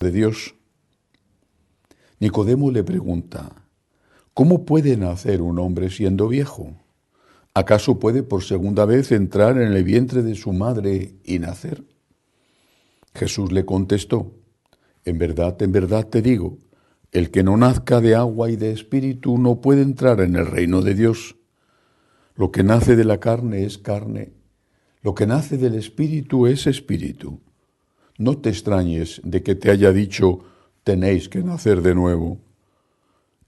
de Dios. Nicodemo le pregunta, ¿cómo puede nacer un hombre siendo viejo? ¿Acaso puede por segunda vez entrar en el vientre de su madre y nacer? Jesús le contestó, en verdad te digo, el que no nazca de agua y de espíritu no puede entrar en el reino de Dios. Lo que nace de la carne es carne, lo que nace del espíritu es espíritu. No te extrañes de que te haya dicho, tenéis que nacer de nuevo.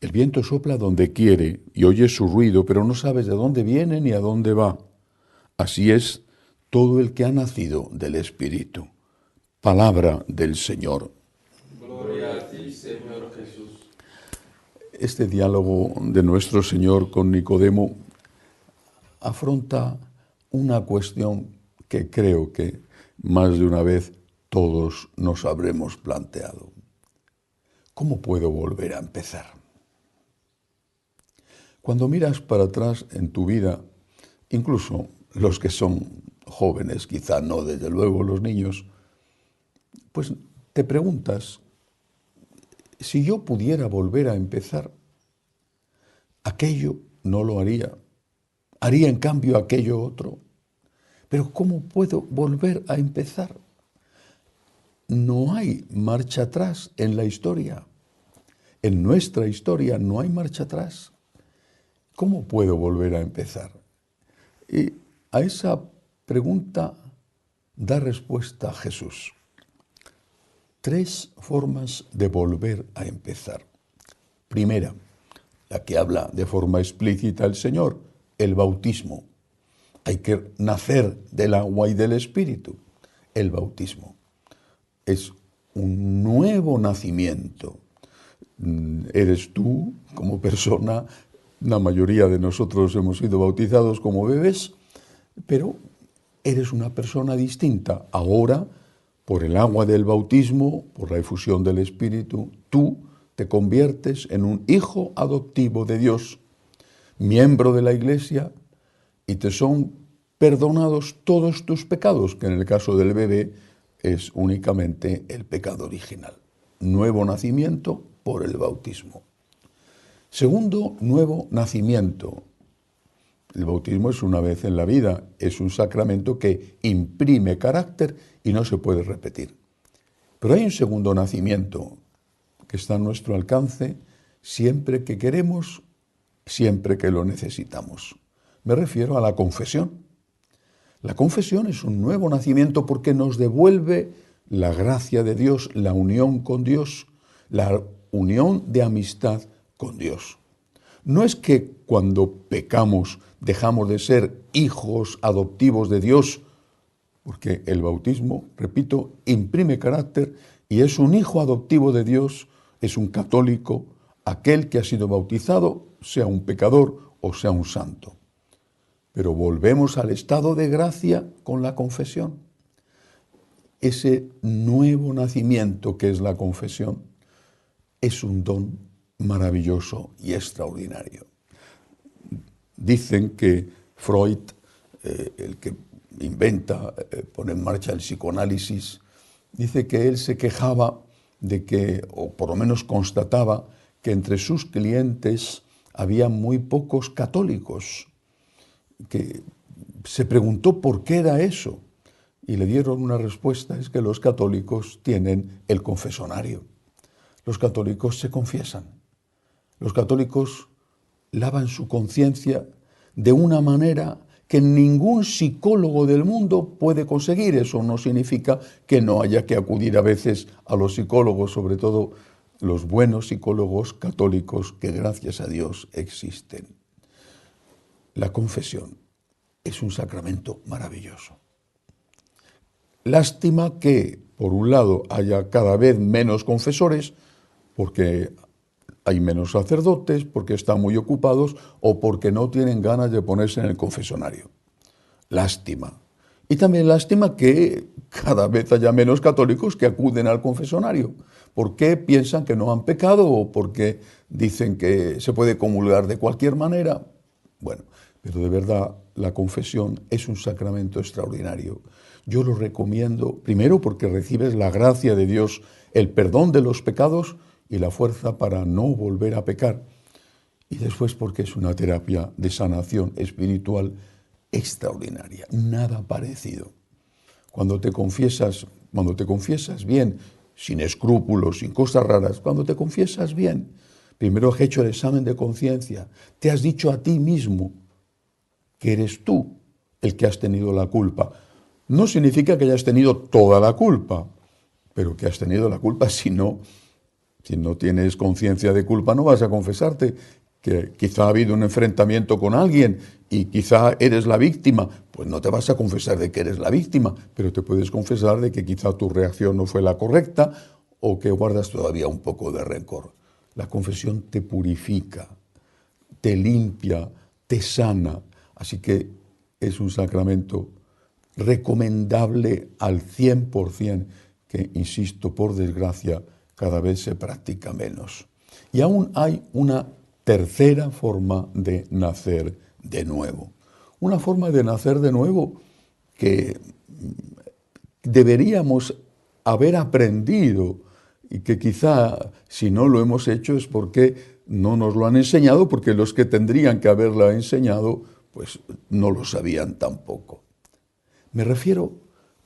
El viento sopla donde quiere y oyes su ruido, pero no sabes de dónde viene ni a dónde va. Así es todo el que ha nacido del Espíritu. Palabra del Señor. Gloria a ti, Señor Jesús. Este diálogo de nuestro Señor con Nicodemo afronta una cuestión que creo que más de una vez todos nos habremos planteado. ¿Cómo puedo volver a empezar? Cuando miras para atrás en tu vida, incluso los que son jóvenes, quizá no desde luego los niños, pues te preguntas, si yo pudiera volver a empezar, aquello no lo haría. Haría en cambio aquello otro. Pero ¿cómo puedo volver a empezar? No hay marcha atrás en la historia. En nuestra historia no hay marcha atrás. ¿Cómo puedo volver a empezar? Y a esa pregunta da respuesta Jesús. 3 formas de volver a empezar. Primera, la que habla de forma explícita el Señor, el bautismo. Hay que nacer del agua y del Espíritu. El bautismo es un nuevo nacimiento. Eres tú, como persona, la mayoría de nosotros hemos sido bautizados como bebés, pero eres una persona distinta. Ahora, por el agua del bautismo, por la efusión del Espíritu, tú te conviertes en un hijo adoptivo de Dios, miembro de la Iglesia, y te son perdonados todos tus pecados, que en el caso del bebé es únicamente el pecado original. Nuevo nacimiento por el bautismo. Segundo, nuevo nacimiento. El bautismo es una vez en la vida, es un sacramento que imprime carácter y no se puede repetir. Pero hay un segundo nacimiento que está a nuestro alcance siempre que queremos, siempre que lo necesitamos. Me refiero a la confesión. La confesión es un nuevo nacimiento porque nos devuelve la gracia de Dios, la unión con Dios, la unión de amistad con Dios. No es que cuando pecamos dejamos de ser hijos adoptivos de Dios, porque el bautismo, repito, imprime carácter y es un hijo adoptivo de Dios, es un católico, aquel que ha sido bautizado, sea un pecador o sea un santo. Pero volvemos al estado de gracia con la confesión. Ese nuevo nacimiento que es la confesión es un don maravilloso y extraordinario. Dicen que Freud, el que inventa, pone en marcha el psicoanálisis, dice que él se quejaba de que, o por lo menos constataba, que entre sus clientes había muy pocos católicos, que se preguntó por qué era eso, y le dieron una respuesta, es que los católicos tienen el confesonario. Los católicos se confiesan. Los católicos lavan su conciencia de una manera que ningún psicólogo del mundo puede conseguir. Eso no significa que no haya que acudir a veces a los psicólogos, sobre todo los buenos psicólogos católicos que gracias a Dios existen. La confesión es un sacramento maravilloso. Lástima que, por un lado, haya cada vez menos confesores, porque hay menos sacerdotes, porque están muy ocupados o porque no tienen ganas de ponerse en el confesonario. Lástima. Y también lástima que cada vez haya menos católicos que acuden al confesonario. ¿Por qué piensan que no han pecado o porque dicen que se puede comulgar de cualquier manera? Bueno, pero de verdad la confesión es un sacramento extraordinario. yo lo recomiendo, primero porque recibes la gracia de Dios, el perdón de los pecados y la fuerza para no volver a pecar. Y después porque es una terapia de sanación espiritual extraordinaria, nada parecido. Cuando te confiesas bien, sin escrúpulos, sin cosas raras, cuando te confiesas bien, primero has hecho el examen de conciencia, te has dicho a ti mismo que eres tú el que has tenido la culpa. No significa que hayas tenido toda la culpa, pero que has tenido la culpa. Si no tienes conciencia de culpa, no vas a confesarte que quizá ha habido un enfrentamiento con alguien y quizá eres la víctima. Pues no te vas a confesar de que eres la víctima, pero te puedes confesar de que quizá tu reacción no fue la correcta o que guardas todavía un poco de rencor. La confesión te purifica, te limpia, te sana. Así que es un sacramento recomendable al 100%, que, insisto, por desgracia, cada vez se practica menos. Y aún hay una tercera forma de nacer de nuevo. Una forma de nacer de nuevo que deberíamos haber aprendido y que quizá si no lo hemos hecho es porque no nos lo han enseñado, porque los que tendrían que haberlo enseñado pues no lo sabían tampoco. Me refiero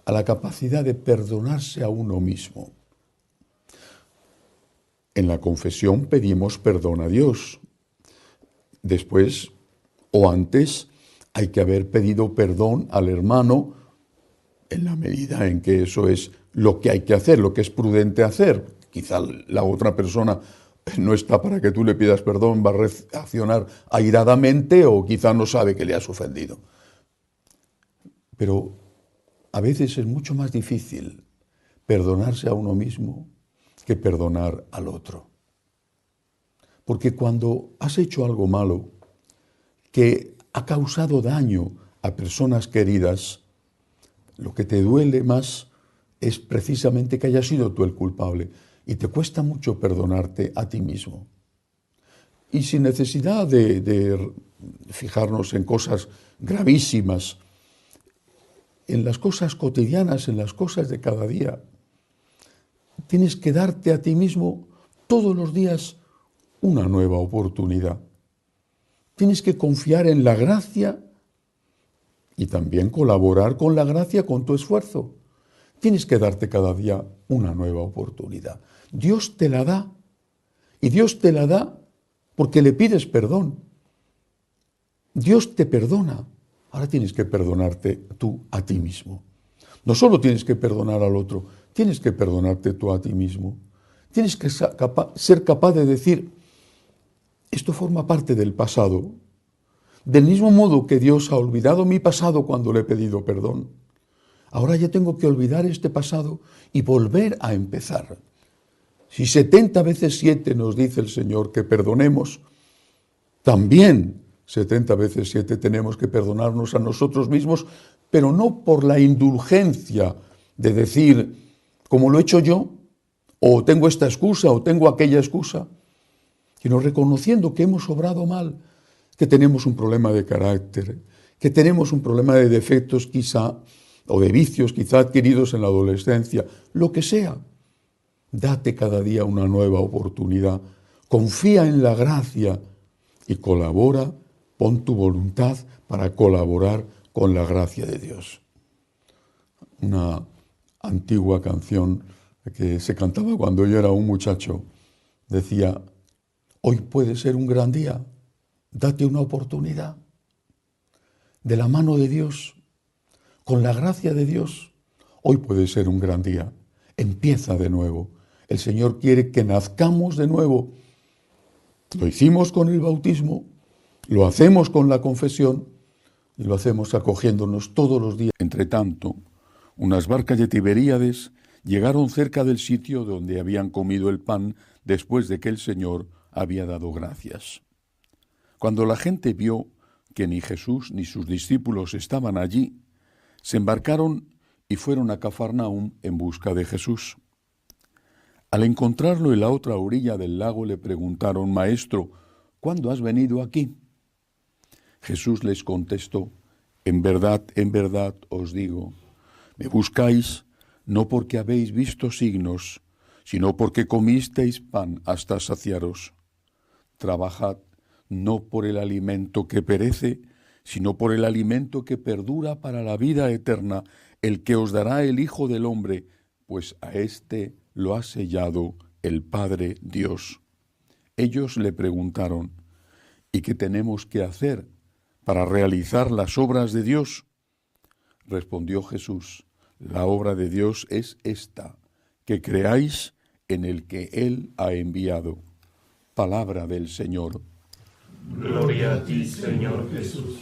a la capacidad de perdonarse a uno mismo. En la confesión pedimos perdón a Dios. Después o antes hay que haber pedido perdón al hermano en la medida en que eso es lo que hay que hacer, lo que es prudente hacer. Quizá la otra persona no está para que tú le pidas perdón, va a reaccionar airadamente o quizá no sabe que le has ofendido. Pero a veces es mucho más difícil perdonarse a uno mismo que perdonar al otro. Porque cuando has hecho algo malo que ha causado daño a personas queridas, lo que te duele más es precisamente que hayas sido tú el culpable y te cuesta mucho perdonarte a ti mismo. Y sin necesidad de fijarnos en cosas gravísimas, en las cosas cotidianas, en las cosas de cada día, tienes que darte a ti mismo todos los días una nueva oportunidad. Tienes que confiar en la gracia y también colaborar con la gracia con tu esfuerzo. Tienes que darte cada día una nueva oportunidad. Dios te la da. Y Dios te la da porque le pides perdón. Dios te perdona. Ahora tienes que perdonarte tú a ti mismo. No solo tienes que perdonar al otro, tienes que perdonarte tú a ti mismo. Tienes que ser capaz de decir, esto forma parte del pasado. Del mismo modo que Dios ha olvidado mi pasado cuando le he pedido perdón, ahora ya tengo que olvidar este pasado y volver a empezar. Si 70 veces 7 nos dice el Señor que perdonemos, también 70 veces 7 tenemos que perdonarnos a nosotros mismos, pero no por la indulgencia de decir, como lo he hecho yo, o tengo esta excusa, o tengo aquella excusa, sino reconociendo que hemos obrado mal, que tenemos un problema de carácter, que tenemos un problema de defectos quizá, o de vicios quizá adquiridos en la adolescencia, lo que sea. Date cada día una nueva oportunidad, confía en la gracia y colabora, pon tu voluntad para colaborar con la gracia de Dios. Una antigua canción que se cantaba cuando yo era un muchacho decía, hoy puede ser un gran día, date una oportunidad. De la mano de Dios, con la gracia de Dios, hoy puede ser un gran día. Empieza de nuevo. El Señor quiere que nazcamos de nuevo. Lo hicimos con el bautismo, lo hacemos con la confesión y lo hacemos acogiéndonos todos los días. Entre tanto, unas barcas de Tiberíades llegaron cerca del sitio donde habían comido el pan después de que el Señor había dado gracias. Cuando la gente vio que ni Jesús ni sus discípulos estaban allí, se embarcaron y fueron a Cafarnaúm en busca de Jesús. Al encontrarlo en la otra orilla del lago le preguntaron, Maestro, ¿cuándo has venido aquí? Jesús les contestó, en verdad os digo, Me buscáis no porque habéis visto signos, sino porque comisteis pan hasta saciaros. Trabajad no por el alimento que perece, sino por el alimento que perdura para la vida eterna, el que os dará el Hijo del Hombre, pues a éste lo ha sellado el Padre Dios. Ellos le preguntaron, ¿y qué tenemos que hacer para realizar las obras de Dios? Respondió Jesús, la obra de Dios es esta, que creáis en el que Él ha enviado. Palabra del Señor. Gloria a ti, Señor Jesús.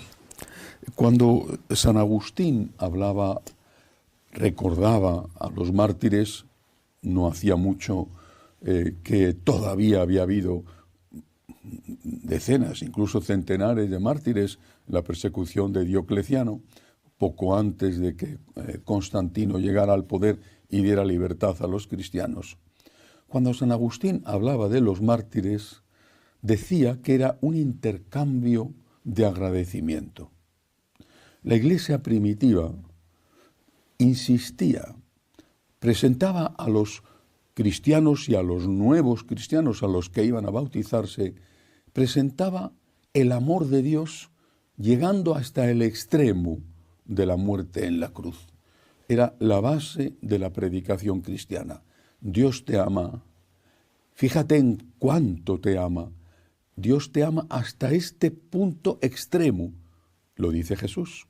Cuando San Agustín recordaba a los mártires, no hacía mucho que todavía había habido decenas, incluso centenares de mártires en la persecución de Diocleciano, poco antes de que Constantino llegara al poder y diera libertad a los cristianos. Cuando San Agustín hablaba de los mártires, decía que era un intercambio de agradecimiento. La Iglesia primitiva insistía, presentaba a los cristianos y a los nuevos cristianos a los que iban a bautizarse, presentaba el amor de Dios llegando hasta el extremo de la muerte en la cruz. Era la base de la predicación cristiana. Dios te ama, fíjate en cuánto te ama. Dios te ama hasta este punto extremo, lo dice Jesús.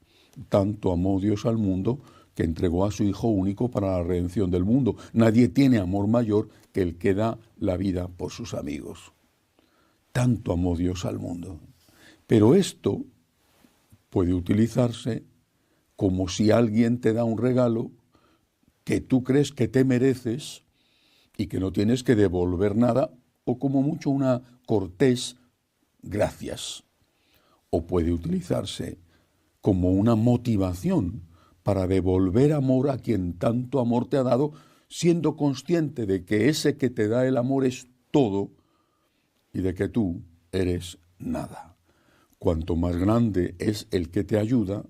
Tanto amó Dios al mundo que entregó a su Hijo único para la redención del mundo. Nadie tiene amor mayor que el que da la vida por sus amigos. Tanto amó Dios al mundo. Pero esto puede utilizarse como si alguien te da un regalo que tú crees que te mereces y que no tienes que devolver nada, o como mucho una cortés gracias. O puede utilizarse como una motivación para devolver amor a quien tanto amor te ha dado, siendo consciente de que ese que te da el amor es todo y de que tú eres nada. Cuanto más grande es el que te ayuda,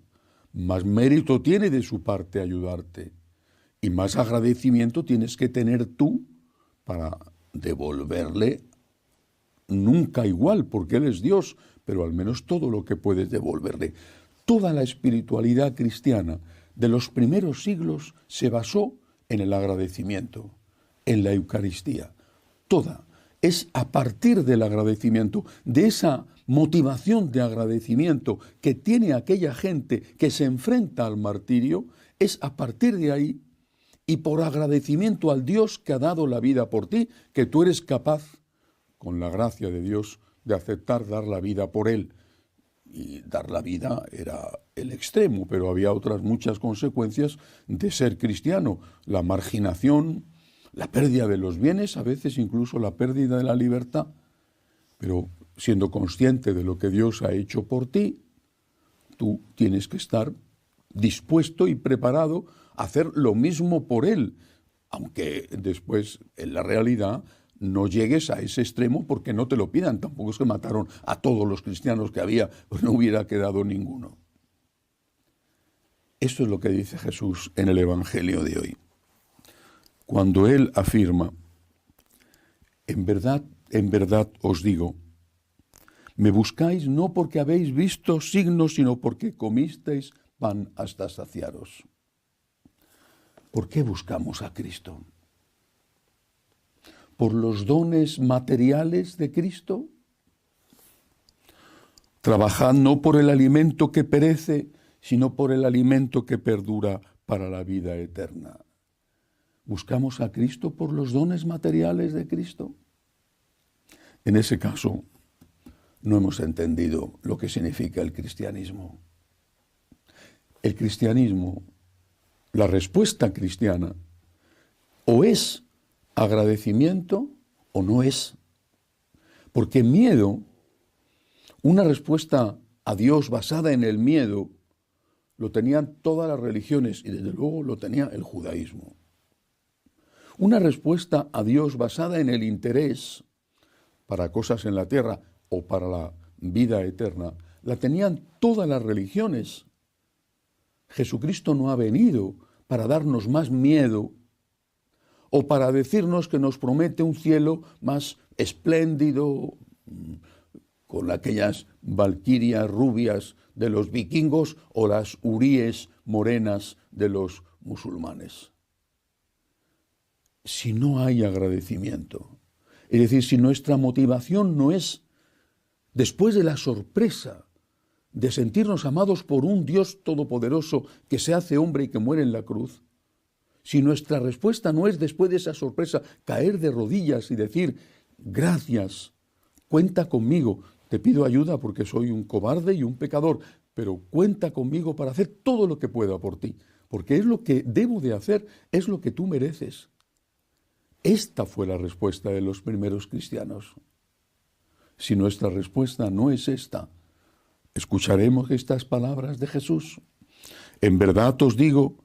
más mérito tiene de su parte ayudarte y más agradecimiento tienes que tener tú para devolverle, nunca igual, porque Él es Dios, pero al menos todo lo que puedes devolverle. Toda la espiritualidad cristiana de los primeros siglos se basó en el agradecimiento, en la Eucaristía. Toda. Es a partir del agradecimiento, de esa motivación de agradecimiento que tiene aquella gente que se enfrenta al martirio, es a partir de ahí y por agradecimiento al Dios que ha dado la vida por ti, que tú eres capaz, con la gracia de Dios, de aceptar dar la vida por Él. Y dar la vida era el extremo, pero había otras muchas consecuencias de ser cristiano. La marginación, la pérdida de los bienes, a veces incluso la pérdida de la libertad. Pero siendo consciente de lo que Dios ha hecho por ti, tú tienes que estar dispuesto y preparado a hacer lo mismo por Él, aunque después en la realidad no llegues a ese extremo porque no te lo pidan. Tampoco es que mataron a todos los cristianos que había, pues no hubiera quedado ninguno. Esto es lo que dice Jesús en el Evangelio de hoy. Cuando Él afirma, en verdad os digo, me buscáis no porque habéis visto signos, sino porque comisteis pan hasta saciaros. ¿Por qué buscamos a Cristo? ¿Por los dones materiales de Cristo? Trabajad no por el alimento que perece, sino por el alimento que perdura para la vida eterna. ¿Buscamos a Cristo por los dones materiales de Cristo? En ese caso, no hemos entendido lo que significa el cristianismo. El cristianismo, la respuesta cristiana, o es agradecimiento o no es. Porque miedo, una respuesta a Dios basada en el miedo, lo tenían todas las religiones y desde luego lo tenía el judaísmo. Una respuesta a Dios basada en el interés para cosas en la tierra o para la vida eterna, la tenían todas las religiones. Jesucristo no ha venido para darnos más miedo o para decirnos que nos promete un cielo más espléndido, con aquellas valquirias rubias de los vikingos o las huríes morenas de los musulmanes. Si no hay agradecimiento, es decir, si nuestra motivación no es, después de la sorpresa de sentirnos amados por un Dios todopoderoso que se hace hombre y que muere en la cruz, si nuestra respuesta no es, después de esa sorpresa, caer de rodillas y decir, gracias, cuenta conmigo, te pido ayuda porque soy un cobarde y un pecador, pero cuenta conmigo para hacer todo lo que pueda por ti, porque es lo que debo de hacer, es lo que tú mereces. Esta fue la respuesta de los primeros cristianos. Si nuestra respuesta no es esta, escucharemos estas palabras de Jesús. En verdad os digo,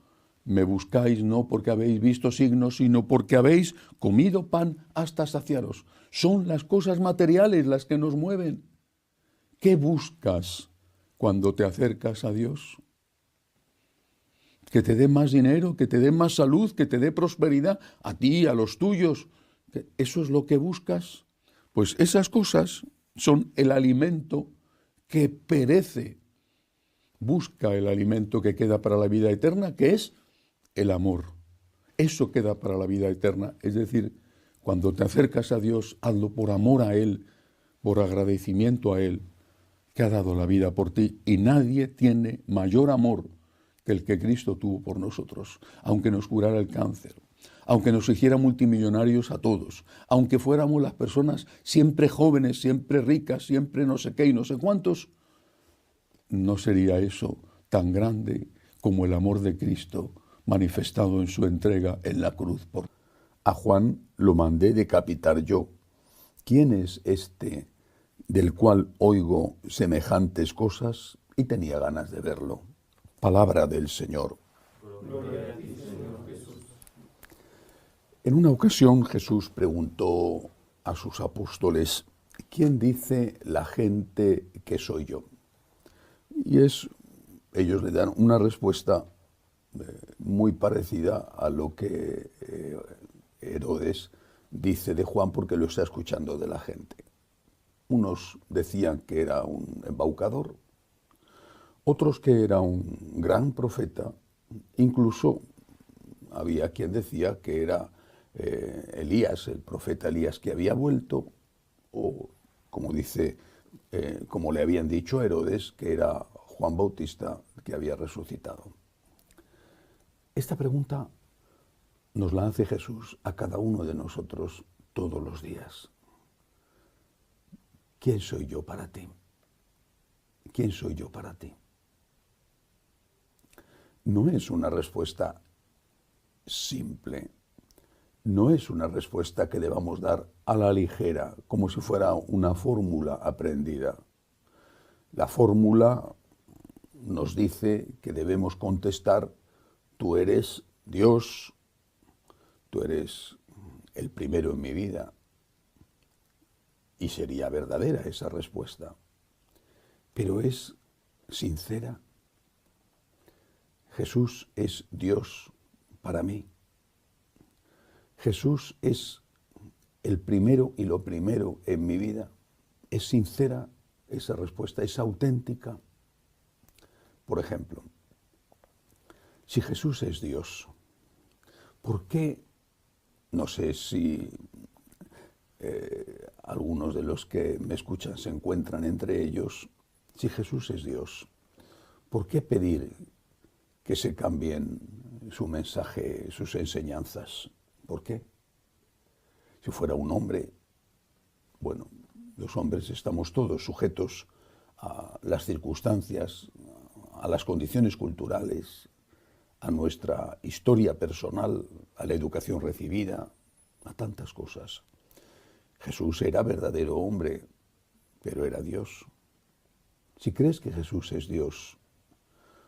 me buscáis no porque habéis visto signos, sino porque habéis comido pan hasta saciaros. Son las cosas materiales las que nos mueven. ¿Qué buscas cuando te acercas a Dios? Que te dé más dinero, que te dé más salud, que te dé prosperidad a ti, a los tuyos. ¿Eso es lo que buscas? Pues esas cosas son el alimento que perece. Busca el alimento que queda para la vida eterna, que es el amor. Eso queda para la vida eterna. Es decir, cuando te acercas a Dios, hazlo por amor a Él, por agradecimiento a Él, que ha dado la vida por ti. Y nadie tiene mayor amor que el que Cristo tuvo por nosotros, aunque nos curara el cáncer, aunque nos hiciera multimillonarios a todos, aunque fuéramos las personas siempre jóvenes, siempre ricas, siempre no sé qué y no sé cuántos, no sería eso tan grande como el amor de Cristo manifestado en su entrega en la cruz. A Juan lo mandé decapitar yo. ¿Quién es este del cual oigo semejantes cosas? Y tenía ganas de verlo. Palabra del Señor. Gloria a ti, Señor Jesús. En una ocasión Jesús preguntó a sus apóstoles, ¿quién dice la gente que soy yo? Y ellos le dan una respuesta muy parecida a lo que Herodes dice de Juan, porque lo está escuchando de la gente. Unos decían que era un embaucador, otros que era un gran profeta, incluso había quien decía que era Elías, el profeta Elías que había vuelto, o como como le habían dicho a Herodes, que era Juan Bautista que había resucitado. Esta pregunta nos la hace Jesús a cada uno de nosotros todos los días. ¿Quién soy yo para ti? ¿Quién soy yo para ti? No es una respuesta simple, no es una respuesta que debamos dar a la ligera, como si fuera una fórmula aprendida. La fórmula nos dice que debemos contestar, tú eres Dios, tú eres el primero en mi vida. Y sería verdadera esa respuesta, pero es sincera. Jesús es Dios para mí. Jesús es el primero y lo primero en mi vida. ¿Es sincera esa respuesta? ¿Es auténtica? Por ejemplo, si Jesús es Dios, ¿por qué? No sé si algunos de los que me escuchan se encuentran entre ellos. Si Jesús es Dios, ¿por qué pedir que se cambien su mensaje, sus enseñanzas? ¿Por qué? Si fuera un hombre, bueno, los hombres estamos todos sujetos a las circunstancias, a las condiciones culturales, a nuestra historia personal, a la educación recibida, a tantas cosas. Jesús era verdadero hombre, pero era Dios. Si crees que Jesús es Dios,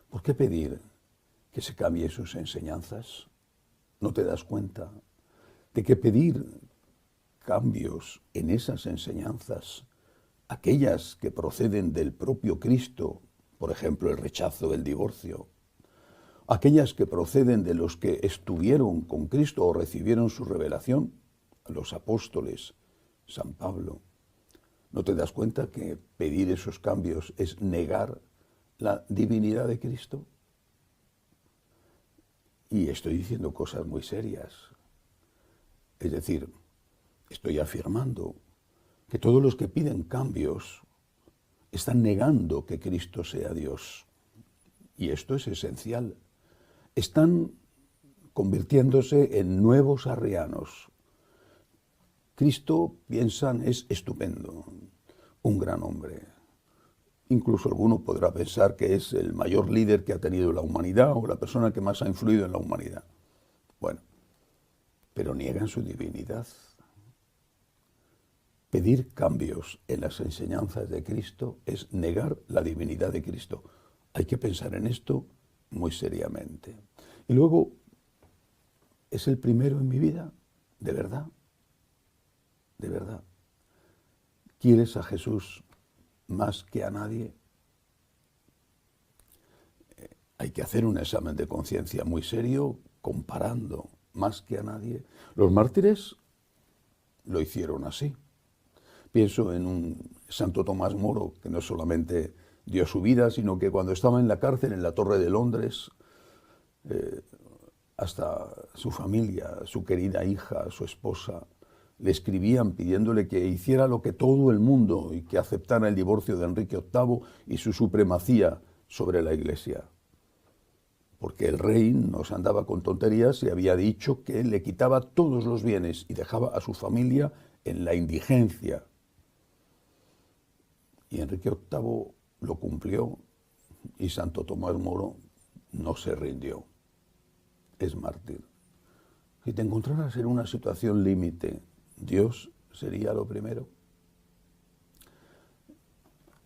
¿por qué pedir que se cambie sus enseñanzas? ¿No te das cuenta de que pedir cambios en esas enseñanzas, aquellas que proceden del propio Cristo, por ejemplo, el rechazo del divorcio, aquellas que proceden de los que estuvieron con Cristo o recibieron su revelación, los apóstoles, San Pablo. ¿No te das cuenta que pedir esos cambios es negar la divinidad de Cristo? Y estoy diciendo cosas muy serias. Es decir, estoy afirmando que todos los que piden cambios están negando que Cristo sea Dios. Y esto es esencial. Están convirtiéndose en nuevos arrianos. Cristo, piensan, es estupendo, un gran hombre. Incluso alguno podrá pensar que es el mayor líder que ha tenido la humanidad o la persona que más ha influido en la humanidad. Bueno, pero niegan su divinidad. Pedir cambios en las enseñanzas de Cristo es negar la divinidad de Cristo. Hay que pensar en esto muy seriamente. Y luego, ¿es el primero en mi vida? ¿De verdad? ¿De verdad? ¿Quieres a Jesús más que a nadie? Hay que hacer un examen de conciencia muy serio, comparando más que a nadie. Los mártires lo hicieron así. Pienso en un Santo Tomás Moro, que no solamente dio su vida, sino que cuando estaba en la cárcel, en la Torre de Londres, hasta su familia, su querida hija, su esposa, le escribían pidiéndole que hiciera lo que todo el mundo y que aceptara el divorcio de Enrique VIII y su supremacía sobre la Iglesia. Porque el rey nos andaba con tonterías y había dicho que le quitaba todos los bienes y dejaba a su familia en la indigencia. Y Enrique VIII lo cumplió y Santo Tomás Moro no se rindió. Es mártir. Si te encontraras en una situación límite, Dios sería lo primero.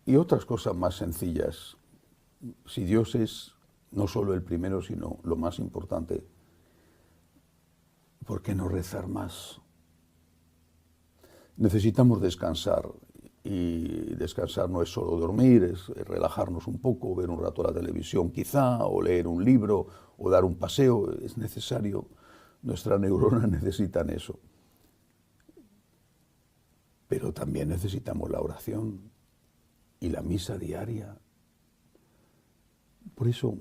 Y otras cosas más sencillas. Si Dios es no solo el primero, sino lo más importante, ¿por qué no rezar más? Necesitamos descansar. Y descansar no es solo dormir, es relajarnos un poco, ver un rato la televisión quizá, o leer un libro, o dar un paseo. Es necesario, nuestras neuronas necesitan eso. Pero también necesitamos la oración y la misa diaria. Por eso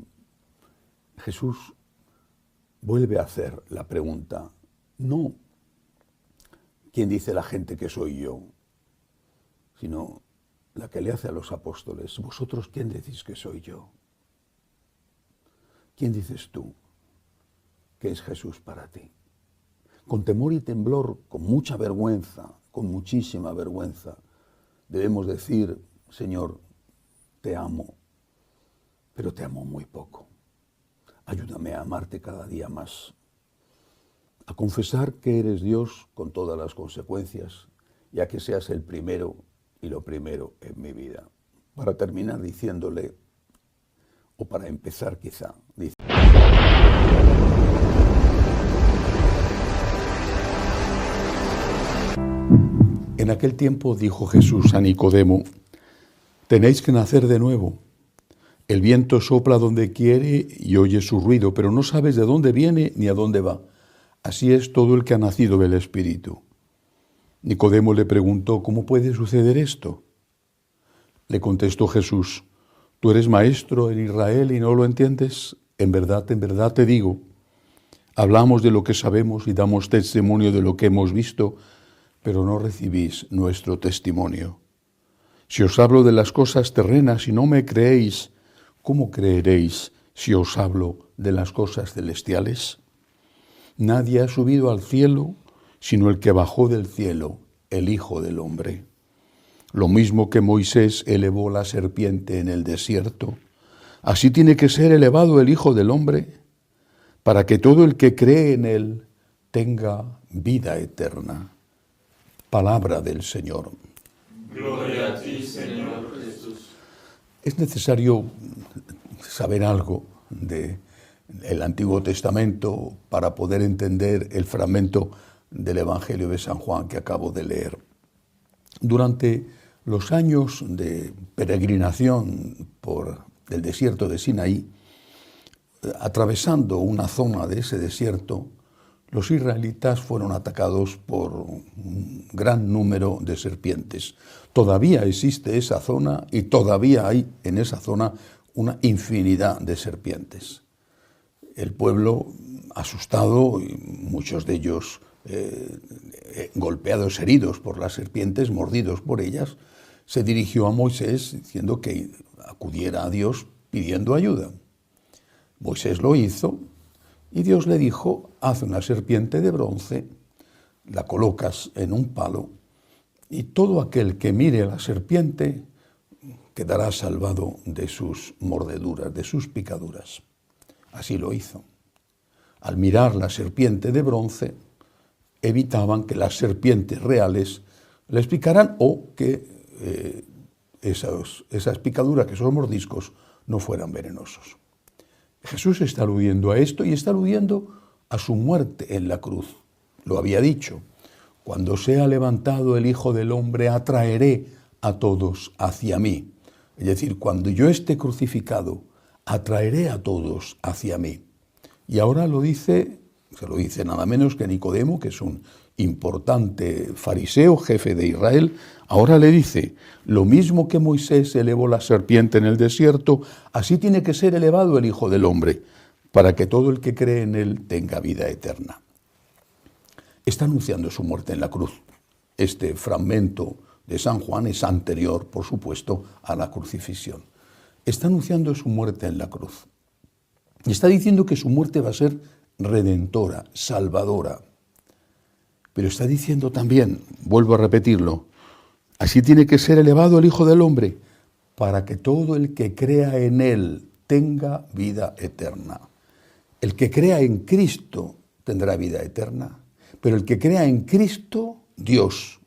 Jesús vuelve a hacer la pregunta, no ¿quién dice la gente que soy yo?, sino la que le hace a los apóstoles, ¿vosotros quién decís que soy yo? ¿Quién dices tú que es Jesús para ti? Con temor y temblor, con mucha vergüenza, con muchísima vergüenza, debemos decir, Señor, te amo, pero te amo muy poco. Ayúdame a amarte cada día más, a confesar que eres Dios con todas las consecuencias, y a que seas el primero y lo primero en mi vida. Para terminar diciéndole, o para empezar quizá, dice, en aquel tiempo dijo Jesús a Nicodemo, tenéis que nacer de nuevo. El viento sopla donde quiere y oye su ruido, pero no sabes de dónde viene ni a dónde va. Así es todo el que ha nacido del Espíritu. Nicodemo le preguntó, ¿cómo puede suceder esto? Le contestó Jesús, ¿tú eres maestro en Israel y no lo entiendes? En verdad te digo, hablamos de lo que sabemos y damos testimonio de lo que hemos visto, pero no recibís nuestro testimonio. Si os hablo de las cosas terrenas y no me creéis, ¿cómo creeréis si os hablo de las cosas celestiales? Nadie ha subido al cielo, sino el que bajó del cielo, el Hijo del Hombre. Lo mismo que Moisés elevó la serpiente en el desierto, así tiene que ser elevado el Hijo del Hombre, para que todo el que cree en él tenga vida eterna. Palabra del Señor. Gloria a ti, Señor Jesús. Es necesario saber algo del Antiguo Testamento para poder entender el fragmento del Evangelio de San Juan que acabo de leer. Durante los años de peregrinación por el desierto de Sinaí, atravesando una zona de ese desierto, los israelitas fueron atacados por un gran número de serpientes. Todavía existe esa zona y todavía hay en esa zona una infinidad de serpientes. El pueblo, asustado, y muchos de ellos golpeados, heridos por las serpientes, mordidos por ellas, se dirigió a Moisés diciendo que acudiera a Dios pidiendo ayuda. Moisés lo hizo y Dios le dijo: haz una serpiente de bronce, la colocas en un palo y todo aquel que mire a la serpiente quedará salvado de sus mordeduras, de sus picaduras. Así lo hizo. Al mirar la serpiente de bronce, evitaban que las serpientes reales les picaran o que esas picaduras, que son mordiscos, no fueran venenosos. Jesús está aludiendo a esto y está aludiendo a su muerte en la cruz. Lo había dicho: cuando sea levantado el Hijo del Hombre, atraeré a todos hacia mí. Es decir, cuando yo esté crucificado, atraeré a todos hacia mí. Y ahora se lo dice nada menos que Nicodemo, que es un importante fariseo, jefe de Israel. Ahora le dice: lo mismo que Moisés elevó la serpiente en el desierto, así tiene que ser elevado el Hijo del Hombre, para que todo el que cree en él tenga vida eterna. Está anunciando su muerte en la cruz. Este fragmento de San Juan es anterior, por supuesto, a la crucifixión. Está anunciando su muerte en la cruz. Y está diciendo que su muerte va a ser redentora, salvadora. Pero está diciendo también, vuelvo a repetirlo, así tiene que ser elevado el Hijo del Hombre, para que todo el que crea en él tenga vida eterna. El que crea en Cristo tendrá vida eterna, pero el que crea en Cristo, Dios.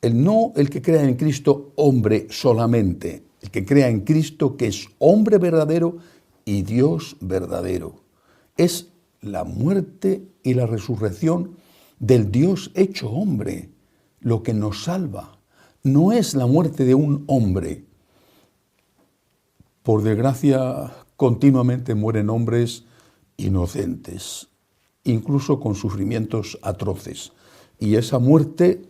El que crea en Cristo, hombre solamente. El que crea en Cristo, que es hombre verdadero y Dios verdadero. Es la muerte y la resurrección del Dios hecho hombre lo que nos salva. No es la muerte de un hombre. Por desgracia, continuamente mueren hombres inocentes, incluso con sufrimientos atroces. Y esa muerte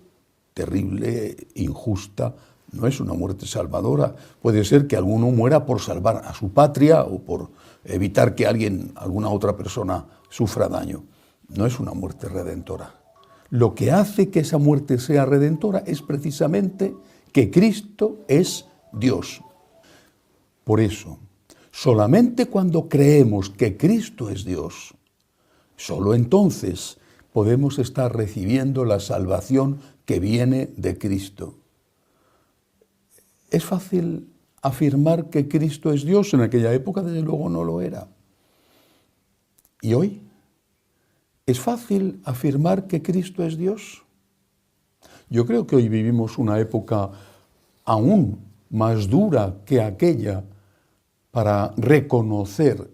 terrible, injusta, no es una muerte salvadora. Puede ser que alguno muera por salvar a su patria o por evitar que alguna otra persona sufra daño. No es una muerte redentora. Lo que hace que esa muerte sea redentora es precisamente que Cristo es Dios. Por eso, solamente cuando creemos que Cristo es Dios, solo entonces podemos estar recibiendo la salvación que viene de Cristo. ¿Es fácil afirmar que Cristo es Dios? En aquella época, desde luego, no lo era. ¿Y hoy? ¿Es fácil afirmar que Cristo es Dios? Yo creo que hoy vivimos una época aún más dura que aquella para reconocer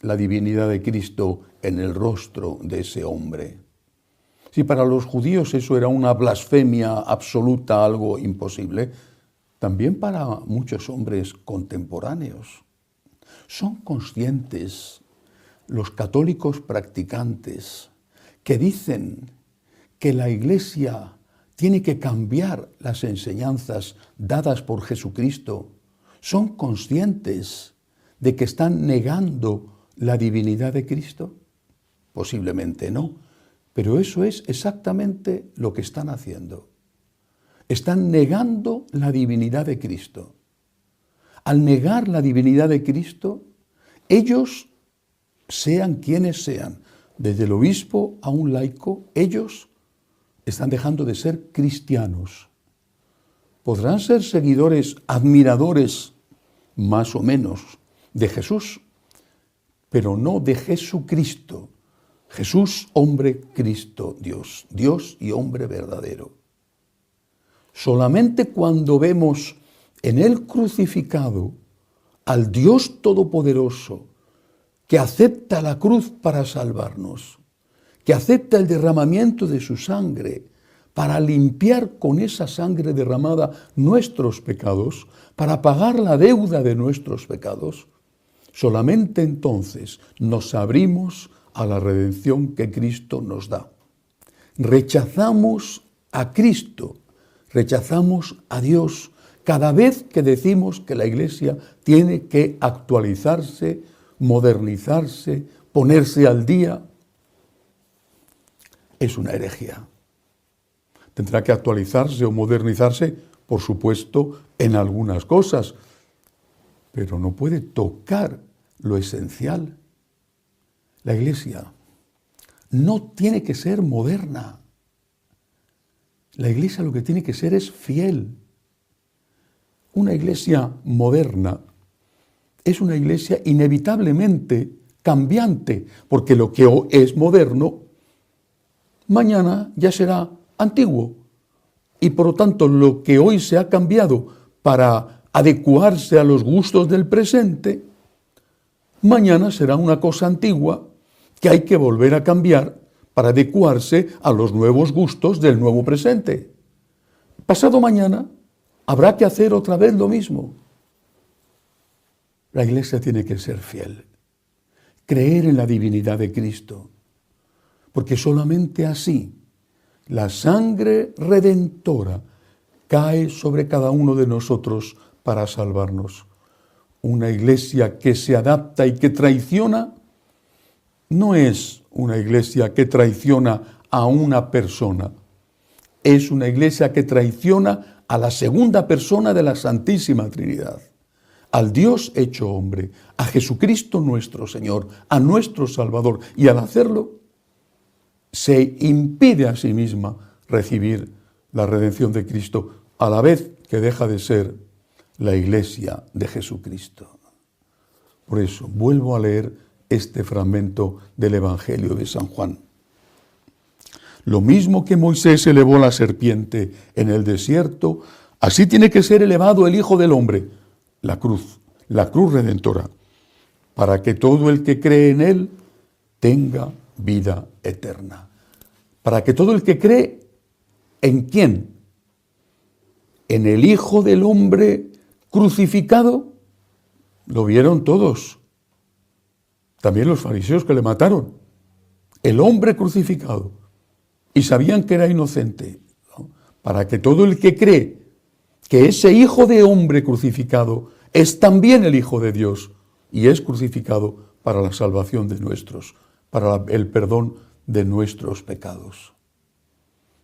la divinidad de Cristo en el rostro de ese hombre. Si para los judíos eso era una blasfemia absoluta, algo imposible, también para muchos hombres contemporáneos. Son conscientes los católicos practicantes que dicen que la Iglesia tiene que cambiar las enseñanzas dadas por Jesucristo. ¿Son conscientes de que están negando la divinidad de Cristo? Posiblemente no, pero eso es exactamente lo que están haciendo. Están negando la divinidad de Cristo. Al negar la divinidad de Cristo, ellos, sean quienes sean, desde el obispo a un laico, ellos están dejando de ser cristianos. Podrán ser seguidores, admiradores, más o menos, de Jesús, pero no de Jesucristo. Jesús, hombre, Cristo, Dios. Dios y hombre verdadero. Solamente cuando vemos en Él crucificado al Dios Todopoderoso, que acepta la cruz para salvarnos, que acepta el derramamiento de su sangre para limpiar con esa sangre derramada nuestros pecados, para pagar la deuda de nuestros pecados, Solamente entonces nos abrimos a la redención que Cristo nos da. Rechazamos a Cristo, rechazamos a Dios cada vez que decimos que la Iglesia tiene que actualizarse, modernizarse, ponerse al día. Es una herejía. Tendrá que actualizarse o modernizarse, por supuesto, en algunas cosas, pero no puede tocar lo esencial. La Iglesia no tiene que ser moderna. La Iglesia lo que tiene que ser es fiel. Una Iglesia moderna es una Iglesia inevitablemente cambiante, porque lo que hoy es moderno, mañana ya será antiguo. Y por lo tanto, lo que hoy se ha cambiado para adecuarse a los gustos del presente, mañana será una cosa antigua que hay que volver a cambiar para adecuarse a los nuevos gustos del nuevo presente. Pasado mañana habrá que hacer otra vez lo mismo. La Iglesia tiene que ser fiel, creer en la divinidad de Cristo, porque solamente así la sangre redentora cae sobre cada uno de nosotros para salvarnos. Una Iglesia que se adapta y que traiciona no es una Iglesia que traiciona a una persona, es una Iglesia que traiciona a la segunda persona de la Santísima Trinidad, al Dios hecho hombre, a Jesucristo nuestro Señor, a nuestro Salvador, y al hacerlo se impide a sí misma recibir la redención de Cristo, a la vez que deja de ser la Iglesia de Jesucristo. Por eso, vuelvo a leer este fragmento del Evangelio de San Juan. Lo mismo que Moisés elevó la serpiente en el desierto, así tiene que ser elevado el Hijo del Hombre, la cruz redentora, para que todo el que cree en Él tenga vida eterna. Para que todo el que cree, ¿en quién? En el Hijo del Hombre crucificado, lo vieron todos. También los fariseos que le mataron. El hombre crucificado. Y sabían que era inocente. ¿No? Para que todo el que cree que ese Hijo de Hombre crucificado es también el Hijo de Dios y es crucificado para la salvación de nuestros, para el perdón de nuestros pecados.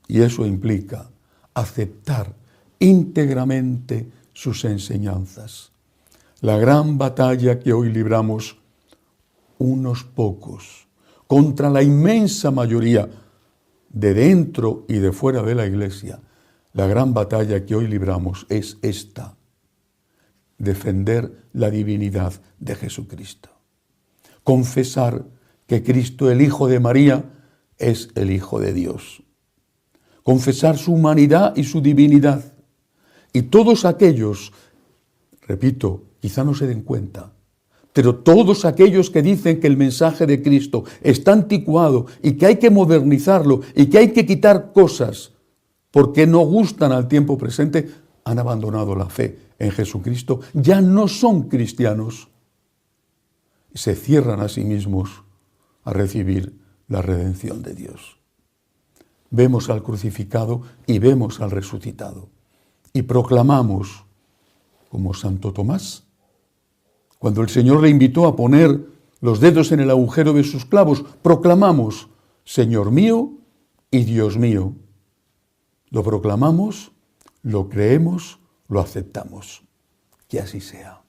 Y eso implica aceptar íntegramente sus enseñanzas. La gran batalla que hoy libramos unos pocos contra la inmensa mayoría de dentro y de fuera de la Iglesia, la gran batalla que hoy libramos es esta: defender la divinidad de Jesucristo. Confesar que Cristo, el Hijo de María, es el Hijo de Dios. Confesar su humanidad y su divinidad. Y todos aquellos, repito, quizá no se den cuenta, pero todos aquellos que dicen que el mensaje de Cristo está anticuado y que hay que modernizarlo y que hay que quitar cosas porque no gustan al tiempo presente, han abandonado la fe en Jesucristo, ya no son cristianos. Se cierran a sí mismos a recibir la redención de Dios. Vemos al crucificado y vemos al resucitado. Y proclamamos, como Santo Tomás, cuando el Señor le invitó a poner los dedos en el agujero de sus clavos, proclamamos: Señor mío y Dios mío. Lo proclamamos, lo creemos, lo aceptamos. Que así sea.